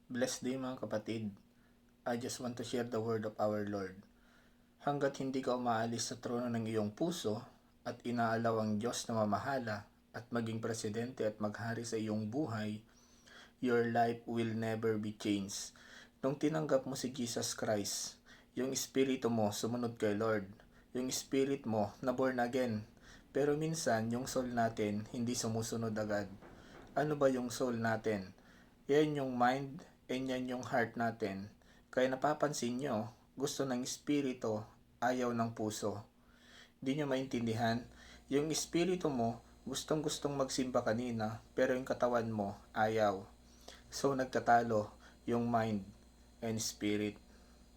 Blessed day mga kapatid. I just want to share the word of our Lord. Hanggat hindi ka umaalis sa trono ng iyong puso at inaalaw ang Diyos na mamahala at maging presidente at maghari sa iyong buhay, your life will never be changed. Nung tinanggap mo si Jesus Christ, yung espiritu mo sumunod kay Lord. Yung spirit mo na born again. Pero minsan, yung soul natin hindi sumusunod agad. Ano ba yung soul natin? Yan yung mind and yan yung heart natin. Kaya napapansin nyo, gusto ng espiritu, ayaw ng puso. Di nyo maintindihan, yung espiritu mo, gustong-gustong magsimba kanina, pero yung katawan mo, ayaw. So nagkatalo yung mind and spirit.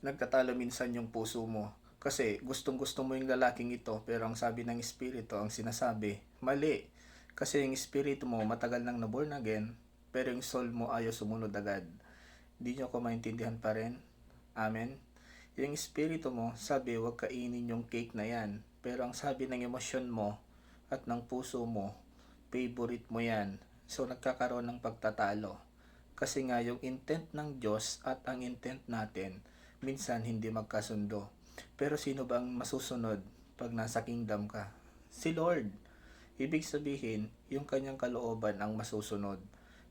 Nagkatalo minsan yung puso mo. Kasi gustong-gusto mo yung lalaking ito, pero ang sabi ng espiritu, ang sinasabi, mali. Kasi yung espiritu mo matagal nang na-born again, pero yung soul mo ayaw sumunod agad. Di nyo ako maintindihan pa rin? Amen? Yung espiritu mo, sabi huwag kainin yung cake na yan. Pero ang sabi ng emosyon mo at ng puso mo, favorite mo yan. So nagkakaroon ng pagtatalo. Kasi nga yung intent ng Diyos at ang intent natin, minsan hindi magkasundo. Pero sino bang masusunod pag nasa kingdom ka? Si Lord. Ibig sabihin, yung kanyang kalooban ang masusunod.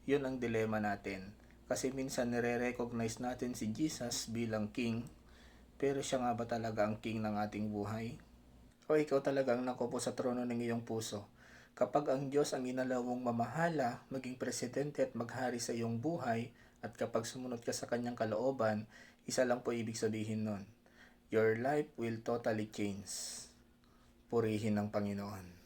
Yun ang dilema natin. Kasi minsan nire-recognize natin si Jesus bilang King, pero siya nga ba talaga ang King ng ating buhay? O ikaw talagang nakupo sa trono ng iyong puso? Kapag ang Diyos ang inalaw mong mamahala, maging presidente at maghari sa iyong buhay, at kapag sumunod ka sa kanyang kalooban, isa lang po ibig sabihin nun. Your life will totally change. Purihin ng Panginoon.